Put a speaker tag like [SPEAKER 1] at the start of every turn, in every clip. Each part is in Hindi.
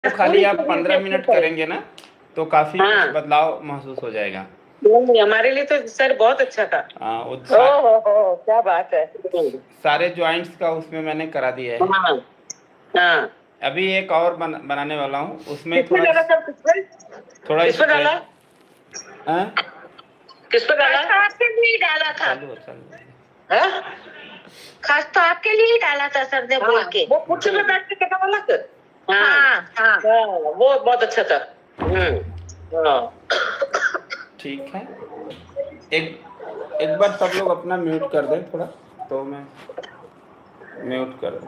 [SPEAKER 1] तो खाली आप 15 मिनट करेंगे ना तो काफी कुछ बदलाव महसूस हो जाएगा।
[SPEAKER 2] नहीं, हमारे लिए तो सर बहुत अच्छा था।
[SPEAKER 1] वो
[SPEAKER 2] ओहो, क्या बात है।
[SPEAKER 1] सारे जॉइंट्स का उसमें मैंने करा दिया है।
[SPEAKER 2] हाँ हाँ,
[SPEAKER 1] अभी एक और बनाने वाला हूँ, उसमें
[SPEAKER 2] किसमें डाला सर,
[SPEAKER 1] थोड़ा
[SPEAKER 2] किस पे डाला,
[SPEAKER 1] हाँ?
[SPEAKER 2] किस पे डाला? आपके लिए डाला था। खास तो आपके लिए ही डाला था सर ने बोल के। वो कुर्सी में बैठ के कहना वाला सर। हाँ, वो बहुत अच्छा था।
[SPEAKER 1] ठीक है, एक बार सब लोग अपना म्यूट कर दें थोड़ा, तो मैं म्यूट कर दूं।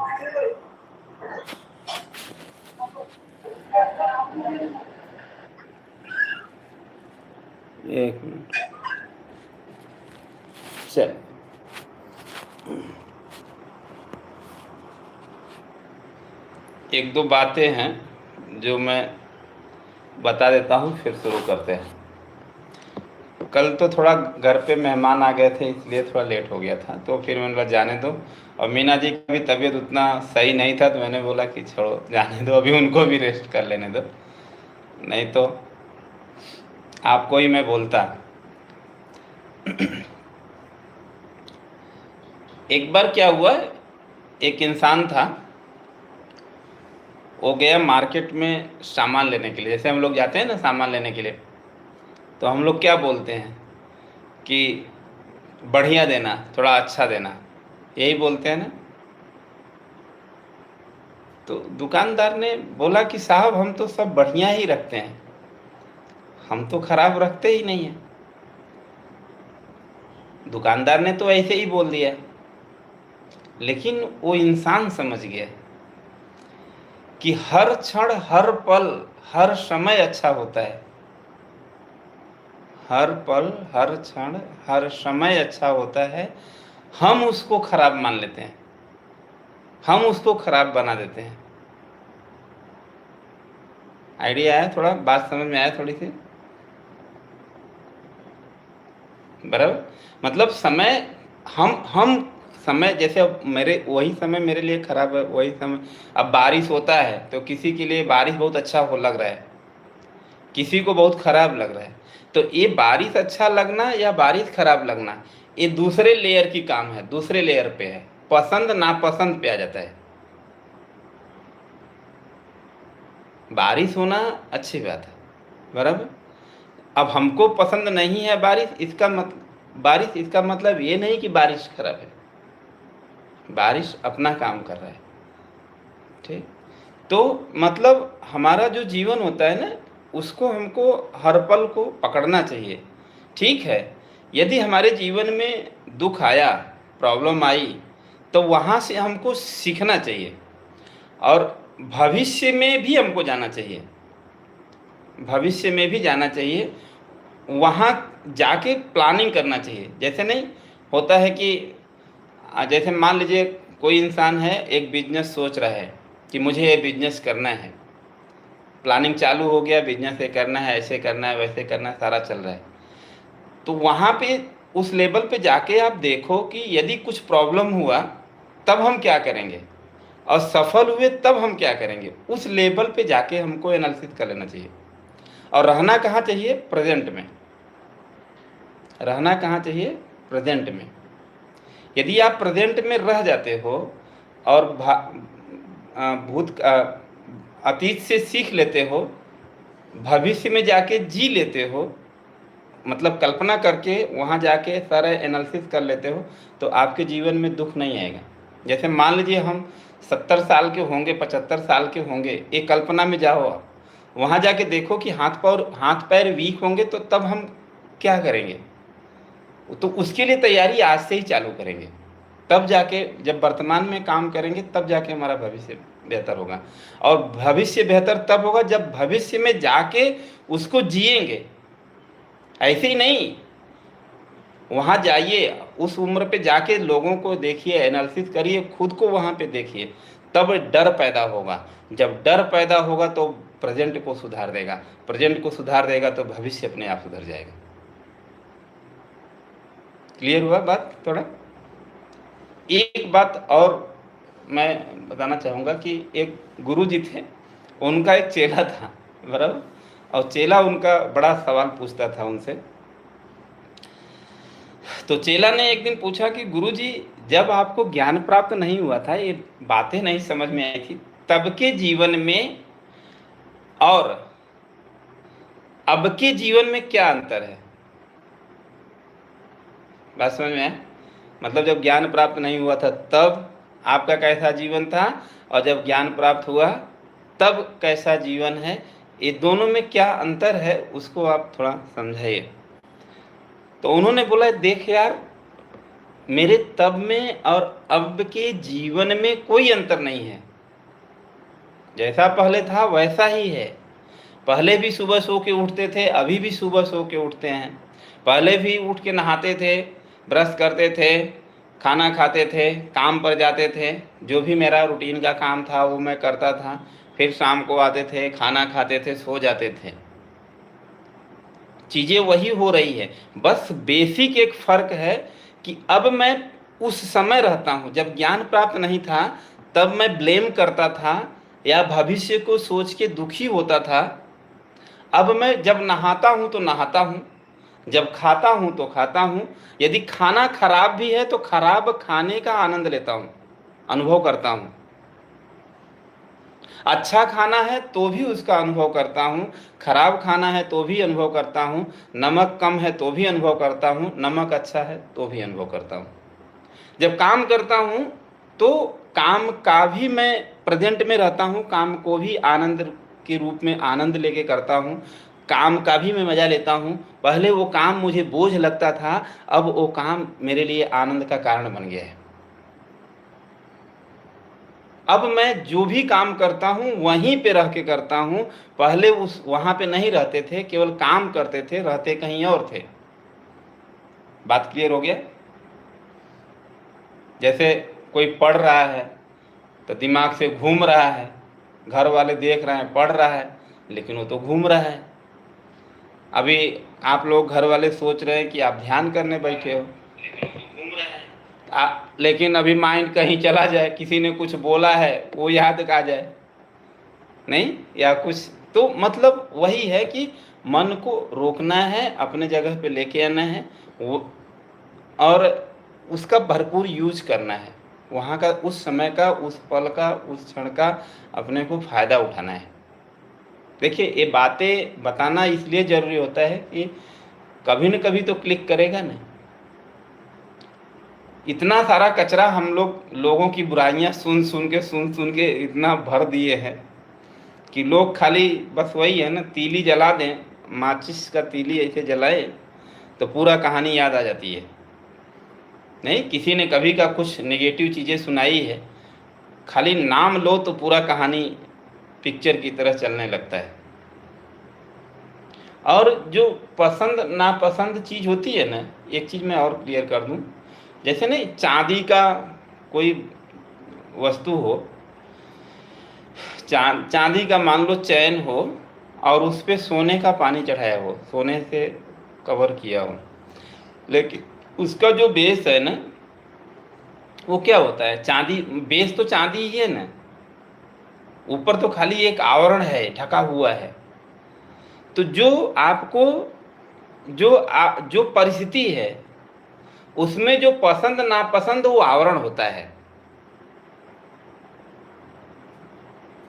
[SPEAKER 1] एक मिनट, चल एक दो बातें हैं जो मैं बता देता हूँ, फिर शुरू करते हैं। कल तो थोड़ा घर पे मेहमान आ गए थे, इसलिए थोड़ा लेट हो गया था, तो फिर मैंने बोला जाने दो। और मीना जी की भी तबीयत उतना सही नहीं था, तो मैंने बोला कि छोड़ो जाने दो, अभी उनको भी रेस्ट कर लेने दो, नहीं तो आपको ही मैं बोलता। एक बार क्या हुआ, एक इंसान था, वो गया मार्केट में सामान लेने के लिए। जैसे हम लोग जाते हैं ना सामान लेने के लिए, तो हम लोग क्या बोलते हैं कि बढ़िया देना, थोड़ा अच्छा देना, यही बोलते हैं ना। तो दुकानदार ने बोला कि साहब हम तो सब बढ़िया ही रखते हैं, हम तो खराब रखते ही नहीं हैं। दुकानदार ने तो ऐसे ही बोल दिया, लेकिन वो इंसान समझ गया कि हर क्षण, हर पल, हर समय अच्छा होता है। हर पल, हर क्षण, हर समय अच्छा होता है। हम उसको खराब मान लेते हैं, हम उसको खराब बना देते हैं। आइडिया आया? थोड़ा बात समझ में आया थोड़ी सी? बराबर, मतलब समय, हम समय, जैसे अब मेरे वही समय मेरे लिए खराब है, वही समय। अब बारिश होता है तो किसी के लिए बारिश बहुत अच्छा हो लग रहा है, किसी को बहुत खराब लग रहा है। तो ये बारिश अच्छा लगना या बारिश खराब लगना, ये दूसरे लेयर की काम है, दूसरे लेयर पे है, पसंद नापसंद पे आ जाता है। बारिश होना अच्छी बात है, बराबर। अब हमको पसंद नहीं है बारिश, इसका मतलब ये नहीं कि बारिश खराब है, बारिश अपना काम कर रहा है। ठीक, तो मतलब हमारा जो जीवन होता है ना, उसको हमको हर पल को पकड़ना चाहिए। ठीक है, यदि हमारे जीवन में दुख आया, प्रॉब्लम आई, तो वहाँ से हमको सीखना चाहिए, और भविष्य में भी हमको जाना चाहिए, भविष्य में भी जाना चाहिए। वहाँ जाके प्लानिंग करना चाहिए। जैसे नहीं होता है कि जैसे मान लीजिए कोई इंसान है, एक बिजनेस सोच रहा है कि मुझे ये बिजनेस करना है, प्लानिंग चालू हो गया, बिजनेस ये करना है, ऐसे करना है, वैसे करना है, सारा चल रहा है। तो वहाँ पे उस लेवल पे जाके आप देखो कि यदि कुछ प्रॉब्लम हुआ तब हम क्या करेंगे, और सफल हुए तब हम क्या करेंगे। उस लेवल पे जाके हमको एनालिसिस कर लेना चाहिए। और रहना कहाँ चाहिए? प्रेजेंट में। रहना कहाँ चाहिए? प्रेजेंट में। यदि आप प्रेजेंट में रह जाते हो और अतीत से सीख लेते हो, भविष्य में जाके जी लेते हो, मतलब कल्पना करके वहाँ जाके सारा एनालिसिस कर लेते हो, तो आपके जीवन में दुख नहीं आएगा। जैसे मान लीजिए हम 70 साल के होंगे, 75 साल के होंगे, एक कल्पना में जाओ आप, वहाँ जाके देखो कि हाथ पैर वीक होंगे, तो तब हम क्या करेंगे? तो उसके लिए तैयारी आज से ही चालू करेंगे, तब जाके जब वर्तमान में काम करेंगे तब जाके हमारा भविष्य बेहतर होगा। और भविष्य बेहतर तब होगा जब भविष्य में जाके उसको जिएंगे। ऐसे ही नहीं, वहाँ जाइए, उस उम्र पे जाके लोगों को देखिए, एनालिसिस करिए, खुद को वहाँ पे देखिए, तब डर पैदा होगा। जब डर पैदा होगा तो प्रेजेंट को सुधार देगा, प्रेजेंट को सुधार देगा तो भविष्य अपने आप सुधर जाएगा। क्लियर हुआ बात? थोड़ा एक बात और मैं बताना चाहूँगा कि एक गुरु जी थे, उनका एक चेला था, बराबर। और चेला उनका बड़ा सवाल पूछता था उनसे। तो चेला ने एक दिन पूछा कि गुरुजी, जब आपको ज्ञान प्राप्त नहीं हुआ था, ये बातें नहीं समझ में आई थी, तब के जीवन में और अब के जीवन में क्या अंतर है? बात समझ में आया? मतलब जब ज्ञान प्राप्त नहीं हुआ था तब आपका कैसा जीवन था, और जब ज्ञान प्राप्त हुआ तब कैसा जीवन है, ये दोनों में क्या अंतर है, उसको आप थोड़ा समझाइए। तो उन्होंने बोला, देख यार, मेरे तब में और अब के जीवन में कोई अंतर नहीं है। जैसा पहले था वैसा ही है। पहले भी सुबह सो के उठते थे, अभी भी सुबह सो के उठते हैं। पहले भी उठ के नहाते थे, ब्रश करते थे, खाना खाते थे, काम पर जाते थे, जो भी मेरा रूटीन का काम था वो मैं करता था। फिर शाम को आते थे, खाना खाते थे, सो जाते थे। चीज़ें वही हो रही है, बस बेसिक एक फ़र्क है कि अब मैं उस समय रहता हूँ जब ज्ञान प्राप्त नहीं था, तब मैं ब्लेम करता था या भविष्य को सोच के दुखी होता था। अब मैं जब नहाता हूँ तो नहाता हूँ, जब खाता हूँ तो खाता हूँ। यदि खाना खराब भी है तो खराब खाने का आनंद लेता हूँ, अनुभव करता हूँ। अच्छा खाना है तो भी उसका अनुभव करता हूँ, खराब खाना है तो भी अनुभव करता हूँ, नमक कम है तो भी अनुभव करता हूँ, नमक अच्छा है तो भी अनुभव करता हूँ। जब काम करता हूँ तो काम का भी मैं प्रेजेंट में रहता हूँ, काम को भी आनंद के रूप में आनंद लेके करता हूँ, काम का भी मैं मज़ा लेता हूँ। पहले वो काम मुझे बोझ लगता था, अब वो काम मेरे लिए आनंद का कारण बन गया है। अब मैं जो भी काम करता हूँ वहीं पे रह के करता हूँ। पहले उस वहाँ पे नहीं रहते थे, केवल काम करते थे, रहते कहीं और थे। बात क्लियर हो गया? जैसे कोई पढ़ रहा है तो दिमाग से घूम रहा है, घर वाले देख रहे हैं पढ़ रहा है, लेकिन वो तो घूम रहा है। अभी आप लोग घर वाले सोच रहे हैं कि आप ध्यान करने बैठे हो, लेकिन अभी माइंड कहीं चला जाए, किसी ने कुछ बोला है वो याद आ जाए नहीं, या कुछ। तो मतलब वही है कि मन को रोकना है, अपने जगह पे लेके आना है वो, और उसका भरपूर यूज करना है। वहाँ का, उस समय का, उस पल का, उस क्षण का अपने को फ़ायदा उठाना है। देखिए, ये बातें बताना इसलिए ज़रूरी होता है कि कभी न कभी तो क्लिक करेगा ना। इतना सारा कचरा हम लोगों की बुराइयां सुन सुन के इतना भर दिए हैं कि लोग खाली बस वही है ना, तीली जला दें, माचिस का तीली ऐसे जलाए तो पूरा कहानी याद आ जाती है। नहीं, किसी ने कभी का कुछ नेगेटिव चीज़ें सुनाई है, खाली नाम लो तो पूरा कहानी पिक्चर की तरह चलने लगता है। और जो पसंद नापसंद चीज़ होती है ना, एक चीज़ मैं और क्लियर कर दूं, जैसे नहीं, चांदी का कोई वस्तु हो, चांदी का मान लो चैन हो, और उस पर सोने का पानी चढ़ाया हो, सोने से कवर किया हो, लेकिन उसका जो बेस है ना, वो क्या होता है? चांदी, बेस तो चांदी ही है ना, ऊपर तो खाली एक आवरण है, ढका हुआ है। तो जो आपको जो परिस्थिति है उसमें जो पसंद नापसंद वो आवरण होता है।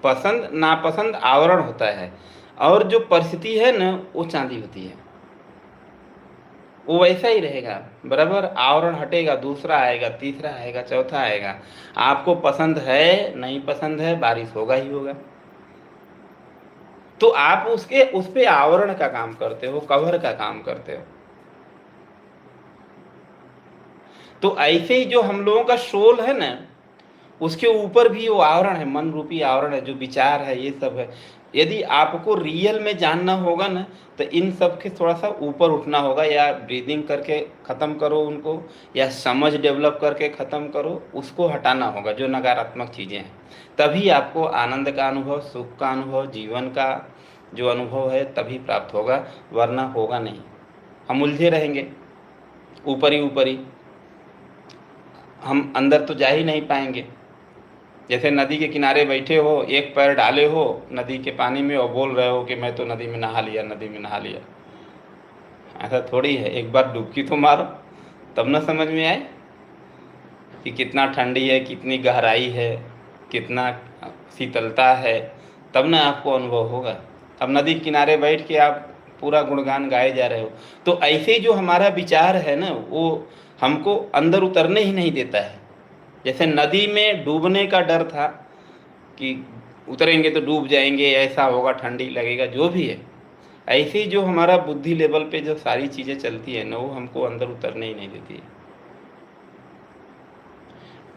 [SPEAKER 1] पसंद नापसंद आवरण होता है, और जो परिस्थिति है ना वो चांदी होती है। वो वैसा ही रहेगा, बराबर। आवरण हटेगा, दूसरा आएगा, तीसरा आएगा, चौथा आएगा। आपको पसंद है नहीं पसंद है, बारिश होगा ही होगा। तो आप उस पे आवरण का काम करते हो, कवर का काम करते हो। तो ऐसे ही जो हम लोगों का सोल है ना, उसके ऊपर भी वो आवरण है, मन रूपी आवरण है, जो विचार है, ये सब है। यदि आपको रियल में जानना होगा ना, तो इन सब के थोड़ा सा ऊपर उठना होगा, या ब्रीदिंग करके ख़त्म करो उनको, या समझ डेवलप करके ख़त्म करो, उसको हटाना होगा जो नकारात्मक चीज़ें हैं। तभी आपको आनंद का अनुभव, सुख का अनुभव, जीवन का जो अनुभव है तभी प्राप्त होगा, वरना होगा नहीं। हम उलझे रहेंगे ऊपर ही, हम अंदर तो जा ही नहीं पाएंगे। जैसे नदी के किनारे बैठे हो, एक पैर डाले हो नदी के पानी में और बोल रहे हो कि मैं तो नदी में नहा लिया, नदी में नहा लिया। ऐसा थोड़ी है, एक बार डुबकी तो मारो तब ना समझ में आए कि कितना ठंडी है, कितनी गहराई है, कितना शीतलता है, तब ना आपको अनुभव होगा। अब नदी के किनारे बैठ के आप पूरा गुणगान गाए जा रहे हो। तो ऐसे जो हमारा विचार है ना, वो हमको अंदर उतरने ही नहीं देता है। जैसे नदी में डूबने का डर था कि उतरेंगे तो डूब जाएंगे, ऐसा होगा, ठंडी लगेगा, जो भी है, ऐसे ही जो हमारा बुद्धि लेवल पे जो सारी चीज़ें चलती है ना, वो हमको अंदर उतरने ही नहीं देती है।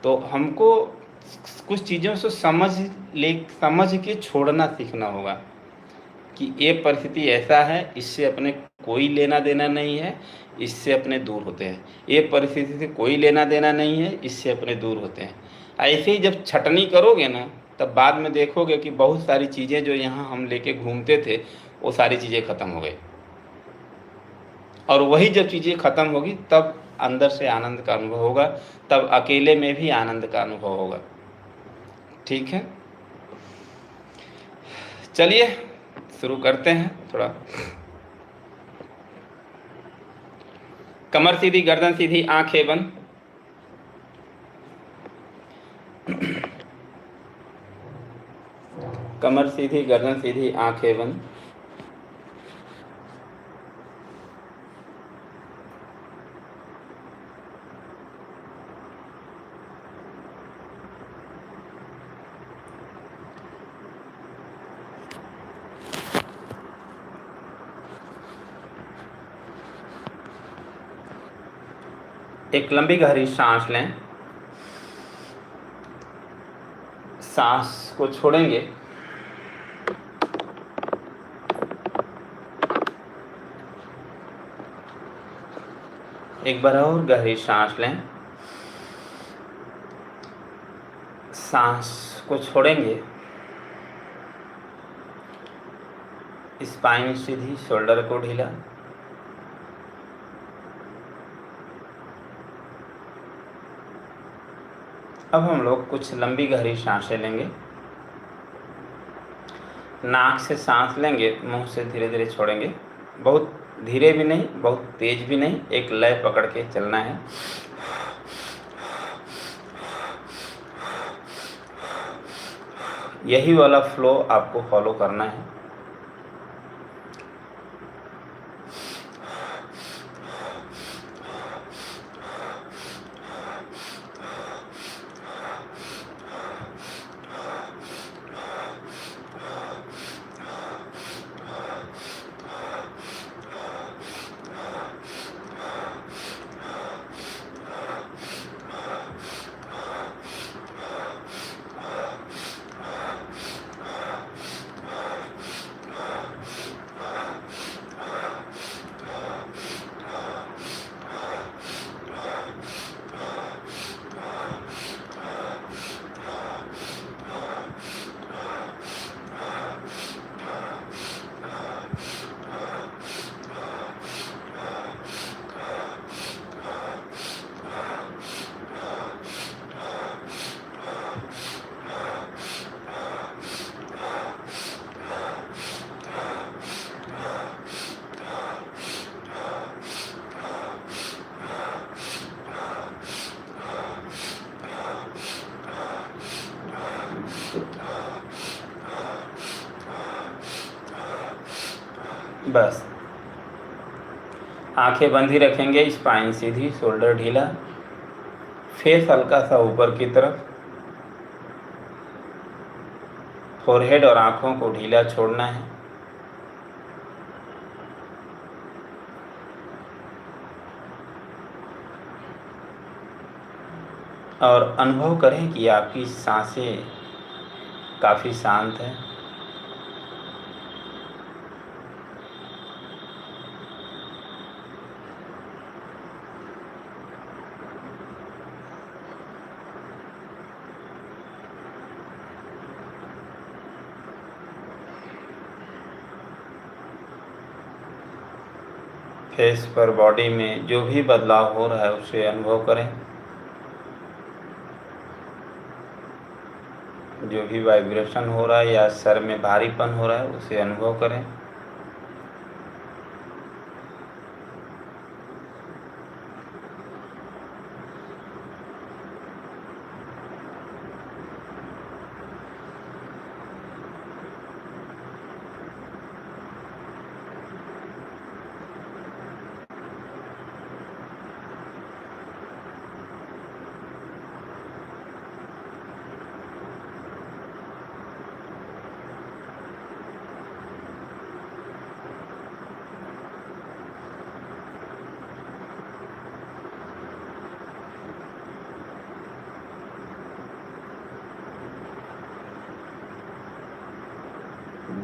[SPEAKER 1] तो हमको कुछ चीज़ों से समझ के छोड़ना सीखना होगा कि ये परिस्थिति ऐसा है, इससे अपने कोई लेना देना नहीं है, इससे अपने दूर होते हैं। ये परिस्थिति से कोई लेना देना नहीं है, इससे अपने दूर होते हैं। ऐसे ही जब छटनी करोगे ना, तब बाद में देखोगे कि बहुत सारी चीज़ें जो यहाँ हम लेके घूमते थे, वो सारी चीज़ें ख़त्म हो गई। और वही जब चीज़ें ख़त्म होगी तब अंदर से आनंद का अनुभव होगा, तब अकेले में भी आनंद का अनुभव होगा। ठीक है, चलिए शुरू करते हैं। थोड़ा कमर सीधी, गर्दन सीधी, आंखें बंद। कमर सीधी, गर्दन सीधी, आंखें बंद। एक लंबी गहरी सांस लें, सांस को छोड़ेंगे, एक बार और गहरी सांस लें, सांस को छोड़ेंगे, स्पाइन सीधी, शोल्डर को ढीला। अब हम लोग कुछ लंबी गहरी सांसें लेंगे। नाक से सांस लेंगे, मुंह से धीरे धीरे छोड़ेंगे। बहुत धीरे भी नहीं, बहुत तेज भी नहीं, एक लय पकड़ के चलना है। यही वाला फ्लो आपको फॉलो करना है। बस आंखें बंद ही रखेंगे, स्पाइन सीधी, शोल्डर ढीला, फेस हल्का सा ऊपर की तरफ, फोरहेड और आंखों को ढीला छोड़ना है। और अनुभव करें कि आपकी सांसें काफ़ी शांत है। फेस पर, बॉडी में जो भी बदलाव हो रहा है उसे अनुभव करें। जो भी वाइब्रेशन हो रहा है या सर में भारीपन हो रहा है उसे अनुभव करें।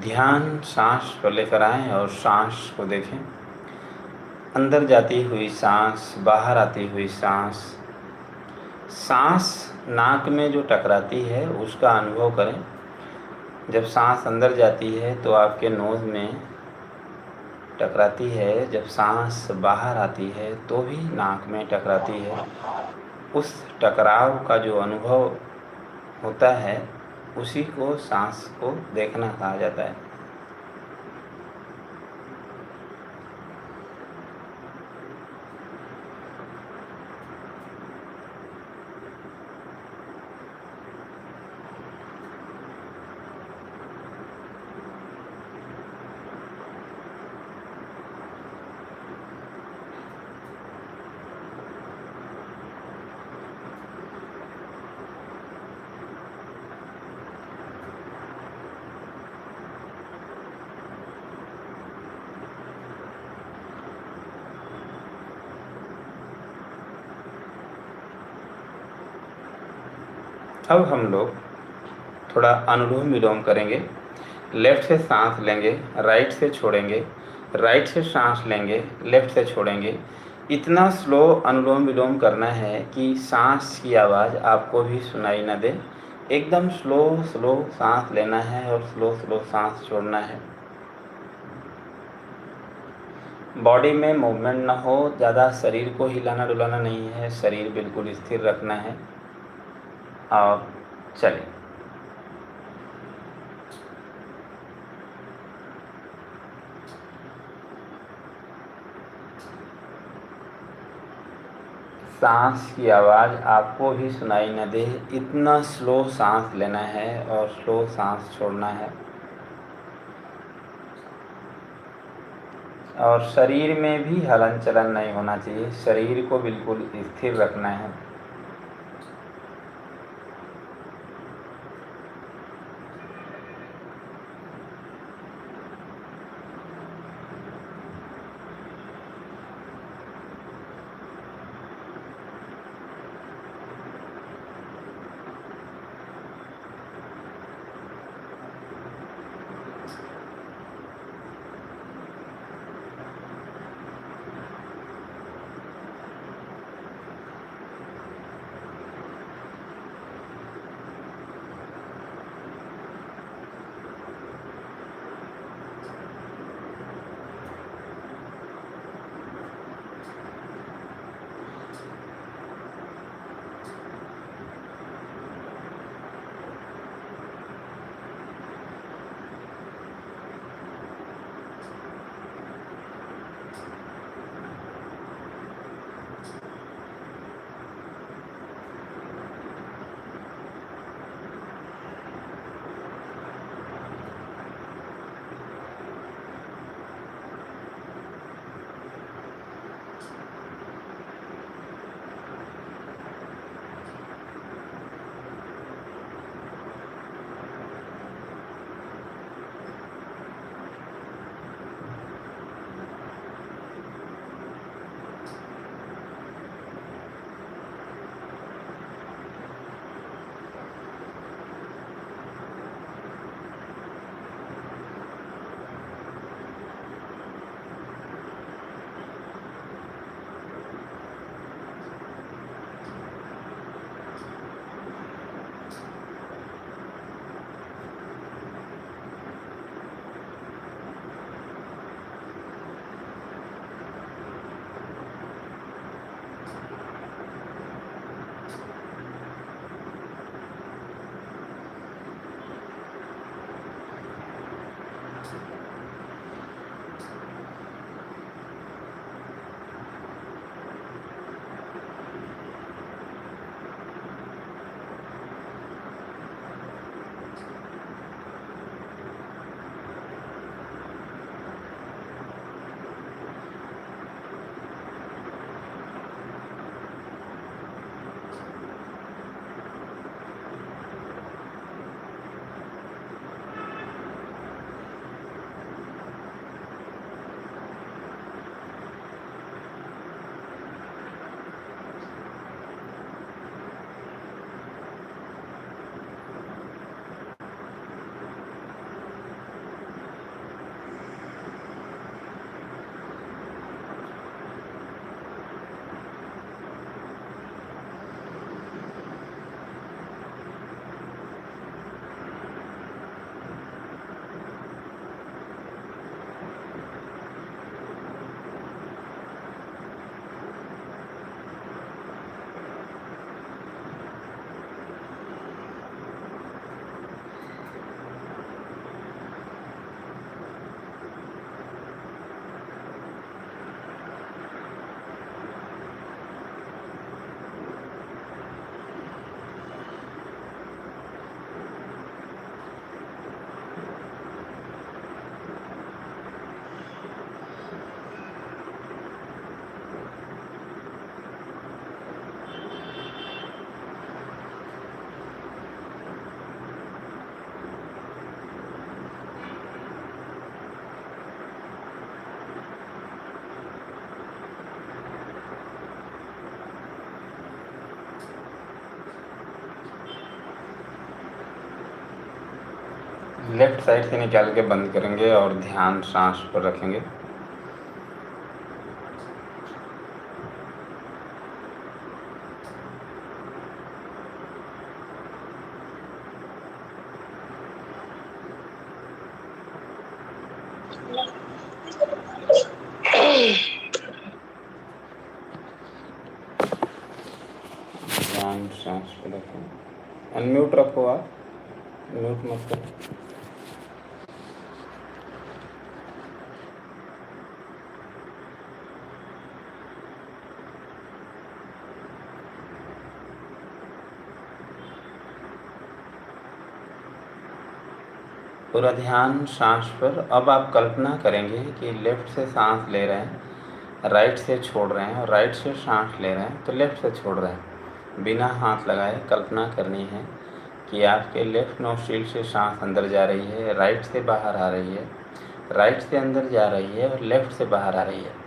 [SPEAKER 1] ध्यान सांस पर लेकर आएं और सांस को देखें। अंदर जाती हुई सांस, बाहर आती हुई सांस। सांस नाक में जो टकराती है उसका अनुभव करें। जब सांस अंदर जाती है तो आपके नोज़ में टकराती है, जब सांस बाहर आती है तो भी नाक में टकराती है। उस टकराव का जो अनुभव होता है उसी को सांस को देखना कहा जाता है। अब हम लोग थोड़ा अनुलोम विलोम करेंगे। लेफ़्ट से सांस लेंगे, राइट से छोड़ेंगे, राइट से सांस लेंगे, लेफ़्ट से छोड़ेंगे। इतना स्लो अनुलोम विलोम करना है कि सांस की आवाज़ आपको भी सुनाई न दे। एकदम स्लो स्लो सांस लेना है और स्लो स्लो सांस छोड़ना है। बॉडी में मूवमेंट ना हो, ज़्यादा शरीर को हिलाना डुलाना नहीं है, शरीर बिल्कुल स्थिर रखना है। और चलिए, सांस की आवाज़ आपको भी सुनाई न दे, इतना स्लो सांस लेना है और स्लो सांस छोड़ना है। और शरीर में भी हलन चलन नहीं होना चाहिए, शरीर को बिल्कुल स्थिर रखना है। लेफ्ट साइड से निकाल के बंद करेंगे और ध्यान सांस पर रखेंगे। ध्यान सांस पर रखें। अनम्यूट रखो आप, म्यूट मत करो। पूरा ध्यान सांस पर। अब आप कल्पना करेंगे कि लेफ्ट से सांस ले रहे हैं, राइट से छोड़ रहे हैं, और राइट से सांस ले रहे हैं तो लेफ्ट से छोड़ रहे हैं। बिना हाथ लगाए कल्पना करनी है कि आपके लेफ्ट नोस्ट्रिल से सांस अंदर जा रही है, राइट से बाहर आ रही है, राइट से अंदर जा रही है और लेफ्ट से बाहर आ रही है।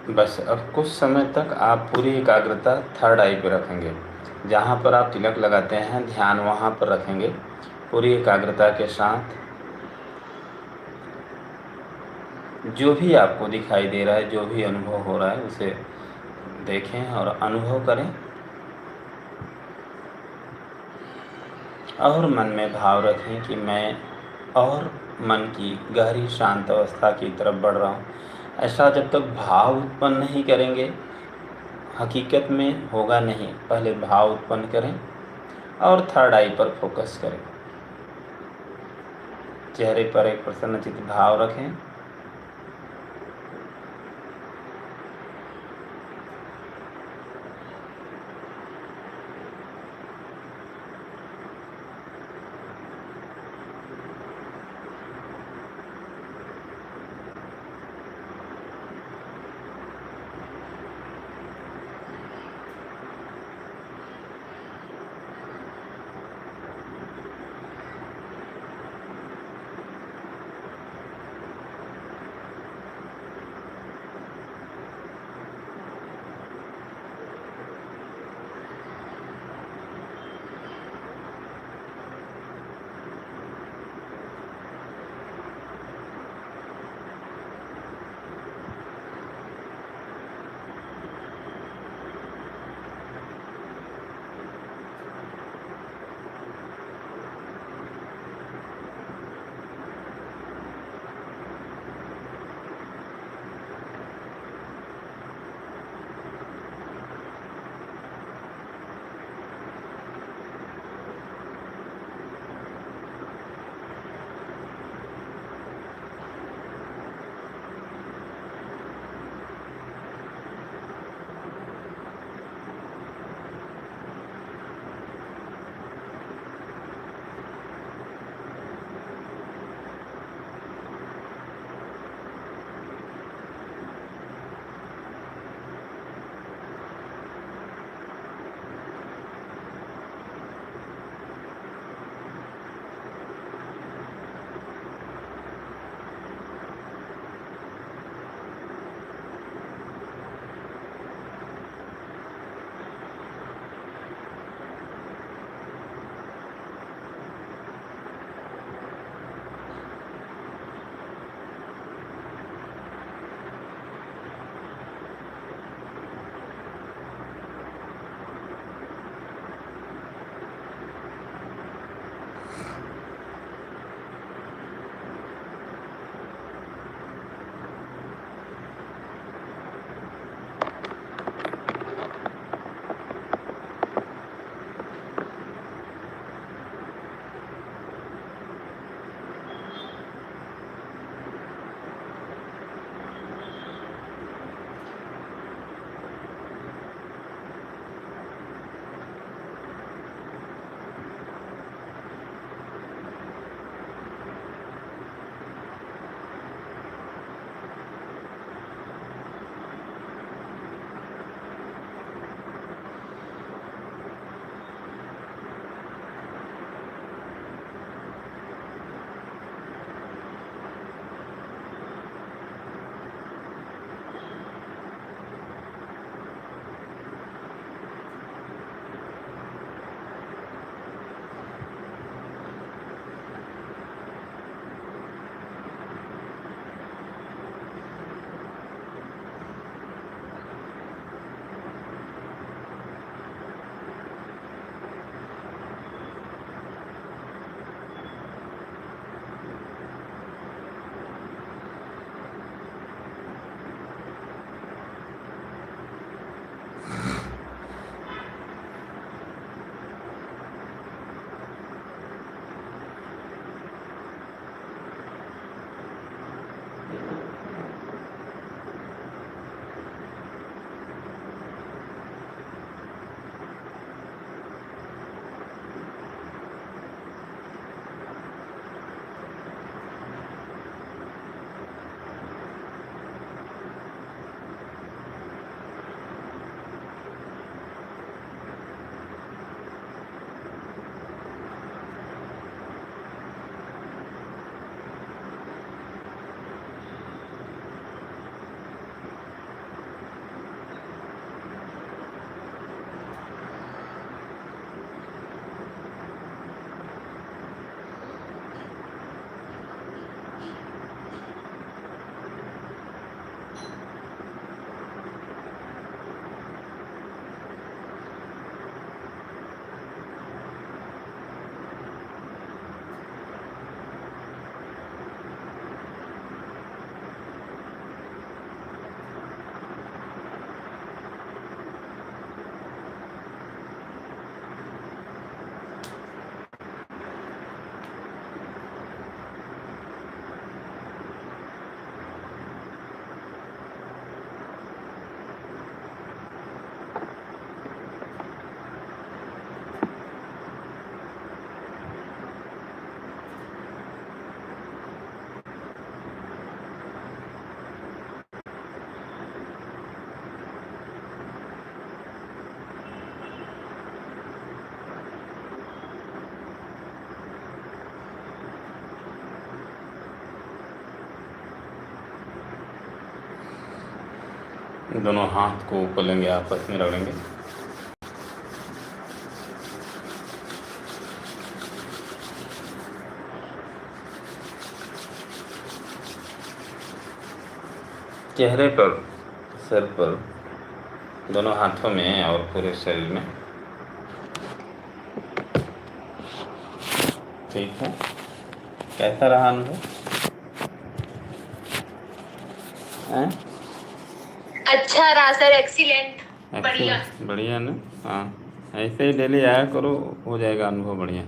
[SPEAKER 1] बस अब कुछ समय तक आप पूरी एकाग्रता थर्ड आई पे रखेंगे। जहाँ पर आप तिलक लगाते हैं ध्यान वहाँ पर रखेंगे पूरी एकाग्रता के साथ। जो भी आपको दिखाई दे रहा है, जो भी अनुभव हो रहा है उसे देखें और अनुभव करें, और मन में भाव रखें कि मैं और मन की गहरी शांत अवस्था की तरफ बढ़ रहा हूँ। ऐसा जब तक भाव उत्पन्न नहीं करेंगे हकीकत में होगा नहीं। पहले भाव उत्पन्न करें और थर्ड आई पर फोकस करें। चेहरे पर एक प्रसन्नचित्त भाव रखें। दोनों हाथ को ऊपर लेंगे, आपस में रगड़ेंगे। चेहरे पर, सर पर, दोनों हाथों में और पूरे शरीर में। ठीक है, कैसा रहा अनुभव?
[SPEAKER 2] अच्छा रहा सर, एक्सीलेंट, बढ़िया।
[SPEAKER 1] बढ़िया ना। हाँ, ऐसे ही डेली आया करो, हो जाएगा अनुभव बढ़िया।